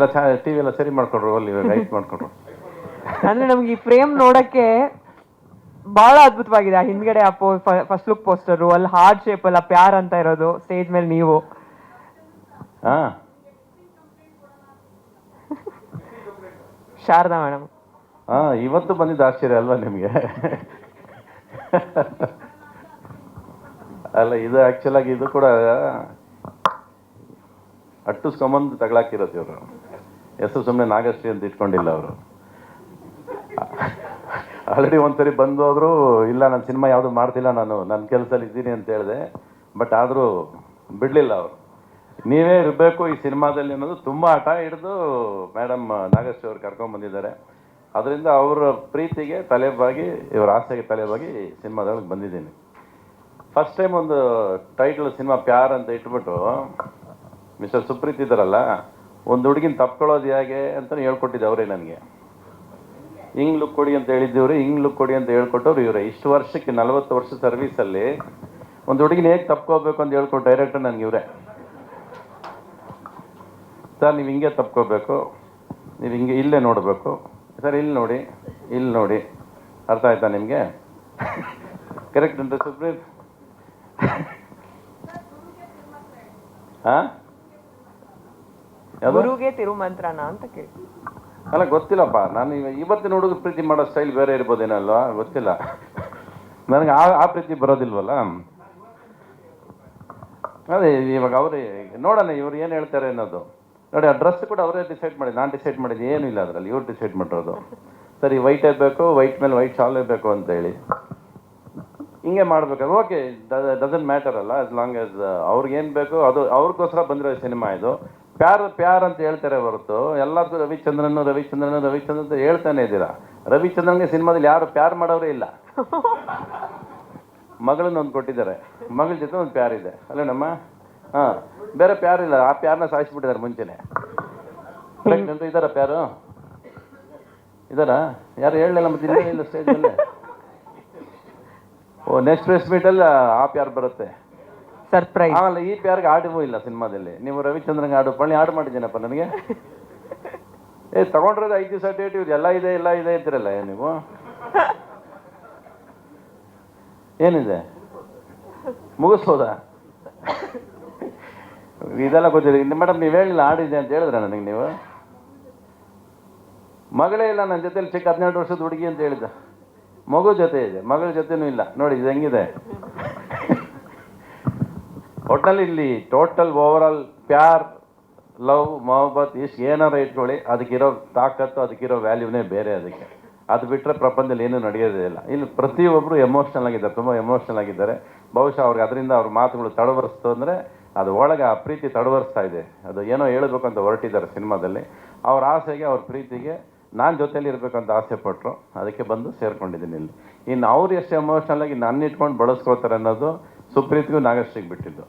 ಎಲ್ಲ ಟಿವಿ ಎಲ್ಲ ಸರಿ ಮಾಡ್ಕೊಂಡ್ರು, ಅಲ್ಲಿ ರೈಟ್ ಮಾಡ್ಕೊಂಡ್ರು. ಅಂದ್ರೆ ನಮ್ಗೆ ಈ ಫ್ರೇಮ್ ನೋಡಕ್ಕೆ ಬಹಳ ಅದ್ಭುತವಾಗಿದೆ. ಆ ಹಿಂದ್ಗಡೆ ಆ ಫಸ್ಟ್ ಲುಕ್ ಪೋಸ್ಟರ್, ಅಲ್ಲಿ ಹಾರ್ಟ್ ಶೇಪ್ ಅಲ್ಲ ಪ್ಯಾರ್ ಅಂತ ಇರೋದು, ಸ್ಟೇಜ್ ಮೇಲೆ ನೀವು. ಹಾ, ಶಾರದಾ ಮೇಡಮ್. ಹಾ, ಇವತ್ತು ಬಂದಿದ್ದು ಆಶ್ಚರ್ಯ ಅಲ್ವಾ ನಿಮಗೆ? ಅಲ್ಲ, ಇದು ಆಕ್ಚುಲ್ ಆಗಿ ಇದು ಕೂಡ ಅಟ್ಟಿಸ್ಕೊಂಬಂದು ತಗೊಳಾಕಿರೋದು ಇವರು. ಹೆಸರು ಸುಮ್ಮನೆ ನಾಗಶ್ರೀ ಅಂತ ಇಟ್ಕೊಂಡಿಲ್ಲ ಅವರು. ಆಲ್ರೆಡಿ ಒಂದ್ಸರಿ ಬಂದು ಹೋದ್ರು, ಇಲ್ಲ ನಾನು ಸಿನಿಮಾ ಯಾವುದು ಮಾಡ್ತಿಲ್ಲ, ನಾನು ನನ್ನ ಕೆಲಸದಲ್ಲಿ ಇದ್ದೀನಿ ಅಂತ ಹೇಳಿದೆ. ಬಟ್ ಆದರೂ ಬಿಡಲಿಲ್ಲ ಅವರು. ನೀವೇ ಇರಬೇಕು ಈ ಸಿನಿಮಾದಲ್ಲಿ ಅನ್ನೋದು ತುಂಬ ಹಠ ಹಿಡಿದು ಮೇಡಮ್ ನಾಗಶ್ರೀ ಅವ್ರು ಕರ್ಕೊಂಡ್ಬಂದಿದ್ದಾರೆ. ಅದರಿಂದ ಅವರ ಪ್ರೀತಿಗೆ ತಲೆಬಾಗಿ, ಇವರ ಆಸೆಗೆ ತಲೆಬಾಗಿ ಸಿನಿಮಾದೊಳಗೆ ಬಂದಿದ್ದೀನಿ. ಫಸ್ಟ್ ಟೈಮ್ ಒಂದು ಟೈಟಲ್ ಸಿನಿಮಾ ಪ್ಯಾರ್ ಅಂತ ಇಟ್ಬಿಟ್ಟು ಮಿಸ್ಟರ್ ಸುಪ್ರೀತ್ ಇದ್ದಾರಲ್ಲ, ಒಂದು ಹುಡುಗಿನ ತಪ್ಕೊಳ್ಳೋದು ಹೇಗೆ ಅಂತ ಹೇಳ್ಕೊಟ್ಟಿದ್ದೆ ಅವರೇ ನನಗೆ. ಹಿಂಗ್ ಲುಕ್ ಕೊಡಿ ಅಂತ ಹೇಳಿದ್ದೀವ್ರಿ, ಹಿಂಗ್ ಲುಕ್ ಕೊಡಿ ಅಂತ ಹೇಳ್ಕೊಟ್ಟವ್ರು ಇವರೇ. ಇಷ್ಟು ವರ್ಷಕ್ಕೆ 40 ವರ್ಷ ಸರ್ವೀಸಲ್ಲಿ ಒಂದು ಹುಡುಗಿನ ಹೇಗೆ ತಪ್ಕೋಬೇಕು ಅಂತ ಹೇಳ್ಕೊಟ್ಟು ಡೈರೆಕ್ಟರ್ ನನಗೆ ಇವರೇ. ಸರ್ ನೀವು ಹಿಂಗೆ ತಪ್ಕೋಬೇಕು, ನೀವು ಹಿಂಗೆ ಇಲ್ಲೇ ನೋಡಬೇಕು, ಸರ್ ಇಲ್ಲಿ ನೋಡಿ, ಇಲ್ಲಿ ನೋಡಿ, ಅರ್ಥ ಆಯ್ತಾ ನಿಮಗೆ? ಕರೆಕ್ಟ್ ಅಂತ ಸುಪ್ರೀತ್? ಹಾಂ, ಗುರುಗೆ ತಿರುಮಂತ್ರನ ಅಂತ ಕೇಳಿ. ಅಲ್ಲ ಗೊತ್ತಿಲ್ಲಪ್ಪ, ನಾನು ಇವತ್ತಿನ ಹುಡುಗ ಪ್ರೀತಿ ಮಾಡೋ ಸ್ಟೈಲ್ ಬೇರೆ ಇರ್ಬೋದೇನಲ್ವಾ, ಗೊತ್ತಿಲ್ಲ ನನಗೆ. ಆ ಪ್ರೀತಿ ಬರೋದಿಲ್ವಲ್ಲ. ಅದೇ ಇವಾಗ ಅವ್ರು ನೋಡೋಣ ಇವ್ರು ಏನು ಹೇಳ್ತಾರೆ ಅನ್ನೋದು. ನೋಡಿ, ಆ ಡ್ರೆಸ್ ಕೂಡ ಅವರೇ ಡಿಸೈಡ್ ಮಾಡಿದ್ದು, ನಾನು ಡಿಸೈಡ್ ಮಾಡಿದ್ದು ಏನೂ ಇಲ್ಲ ಅದರಲ್ಲಿ, ಇವ್ರು ಡಿಸೈಡ್ ಮಾಡಿರೋದು. ಸರಿ, ವೈಟ್ ಬೇಕು, ವೈಟ್ ಮೇಲೆ ವೈಟ್ ಶಾಲ್ ಬೇಕು ಅಂತ ಹೇಳಿ ಹಿಂಗೆ ಮಾಡ್ಬೇಕಾದ್ರೆ ಓಕೆ, ಡಸಂಟ್ ಮ್ಯಾಟರ್ ಅಲ್ಲ, ಆಸ್ ಲಾಂಗ್ ಆಸ್ ಅವ್ರಿಗೇನು ಬೇಕು ಅದು ಅವ್ರಿಗೋಸ್ಕರ ಬಂದಿರೋ ಸಿನಿಮಾ ಇದು. ಪ್ಯಾರ್ ಅಂತ ಹೇಳ್ತಾರೆ ಹೊರತು ಎಲ್ಲರಿಗೂ ರವಿಚಂದ್ರನ್ ಅಂತ ಹೇಳ್ತಾನೆ ಇದ್ದೀರಾ. ರವಿಚಂದ್ರನ್ಗೆ ಸಿನಿಮಾದಲ್ಲಿ ಯಾರು ಪ್ಯಾರ್ ಮಾಡೋರೇ ಇಲ್ಲ. ಮಗಳನ್ನ ಒಂದು ಕೊಟ್ಟಿದ್ದಾರೆ, ಮಗಳ ಜೊತೆ ಒಂದು ಪ್ಯಾರ್ ಇದೆ ಅಲ್ಲ ನಮ್ಮ. ಹಾಂ, ಬೇರೆ ಪ್ಯಾರ್ ಇಲ್ಲ, ಆ ಪ್ಯಾರ್ನ ಸಾಯಿಸ್ಬಿಟ್ಟಿದ್ದಾರೆ ಮುಂಚೆನೆ. ಅಂತ ಇದ್ದಾರ ಪ್ಯಾರು ಇದ್ದಾರಾ? ಯಾರು ಹೇಳಲಿಲ್ಲ, ಮತ್ತೆ ಇಲ್ಲೇ ಇಲ್ಲ ಸ್ಟೇಜಲ್ಲೇ. ಓ, ನೆಕ್ಸ್ಟ್ ಪ್ರೆಸ್ ಮೀಟಲ್ಲಿ ಆ ಪ್ಯಾರ್ ಬರುತ್ತೆ, ಸರ್ಪ್ರೈಸ್. ಆಮೇಲೆ ಈ ಪ್ಯಾರ್ಗೆ ಆಡಿಗೂ ಇಲ್ಲ ಸಿನಿಮಾದಲ್ಲಿ. ನೀವು ರವಿಚಂದ್ರನ್ಗೆ ಆಡು ಮಾಡಿದ್ದೀನಪ್ಪ ನನಗೆ. ತಗೊಂಡ್ರದ್ದು 5 ದಿವಸ ಡೇಟ್, ಇವ್ರು ಎಲ್ಲ ಇದೆ ಇದ್ರಲ್ಲ ನೀವು. ಏನಿದೆ ಮುಗಿಸ್ಬೋದಾ? ಇದೆಲ್ಲ ಗೊತ್ತಿದೆ ಮೇಡಮ್. ನೀವು ಹೇಳಿಲ್ಲ ಆಡಿದೆ ಅಂತ ಹೇಳಿದ್ರೆ ನನಗೆ ನೀವು. ಮಗಳೇ ಇಲ್ಲ ನನ್ನ ಜೊತೆಲಿ, ಚಿಕ್ಕ 12 ವರ್ಷದ ಹುಡುಗಿ ಅಂತ ಹೇಳಿದ್ದ. ಮಗು ಜೊತೆ ಇದೆ, ಮಗಳ ಜೊತೆನೂ ಇಲ್ಲ. ನೋಡಿ ಇದು ಹೆಂಗಿದೆ. ಒಟ್ಟಲ್ಲಿ ಇಲ್ಲಿ ಟೋಟಲ್ ಓವರ್ ಆಲ್ ಪ್ಯಾರ್, ಲವ್, ಮೊಹಬ್ಬತ್ ಇಷ್ಟು ಏನಾರ ಇಟ್ಕೊಳ್ಳಿ, ಅದಕ್ಕಿರೋ ತಾಕತ್ತು, ಅದಕ್ಕಿರೋ ವ್ಯಾಲ್ಯೂನೇ ಬೇರೆ. ಅದು ಬಿಟ್ಟರೆ ಪ್ರಪಂಚದಲ್ಲಿ ಏನೂ ನಡೆಯೋದೇ ಇಲ್ಲ. ಇಲ್ಲಿ ಪ್ರತಿಯೊಬ್ಬರು ಎಮೋಷ್ನಲ್ ಆಗಿದ್ದಾರೆ, ತುಂಬ ಎಮೋಷ್ನಲ್ ಆಗಿದ್ದಾರೆ. ಬಹುಶಃ ಅವ್ರಿಗೆ ಅದರಿಂದ ಅವ್ರ ಮಾತುಗಳು ತಡವರಿಸ್ತು ಅಂದರೆ ಅದು ಒಳಗೆ ಆ ಪ್ರೀತಿ ತಡವರಿಸ್ತಾ ಇದೆ. ಅದು ಏನೋ ಹೇಳಬೇಕು ಅಂತ ಹೊರಟಿದ್ದಾರೆ ಸಿನಿಮಾದಲ್ಲಿ. ಅವ್ರ ಆಸೆಗೆ, ಅವ್ರ ಪ್ರೀತಿಗೆ ನಾನು ಜೊತೆಯಲ್ಲಿ ಇರಬೇಕಂತ ಆಸೆ ಪಟ್ಟರು, ಅದಕ್ಕೆ ಬಂದು ಸೇರ್ಕೊಂಡಿದ್ದೀನಿ ಇಲ್ಲಿ. ಇನ್ನು ಅವ್ರು ಎಷ್ಟು ಎಮೋಷ್ನಲ್ ಆಗಿ ನನ್ನ ಇಟ್ಕೊಂಡು ಬಳಸ್ಕೋತಾರೆ ಅನ್ನೋದು ಸುಪ್ರೀತ್ಗೂ ನಾಗಶ್ರೀಗೆ ಬಿಟ್ಟಿದ್ದು.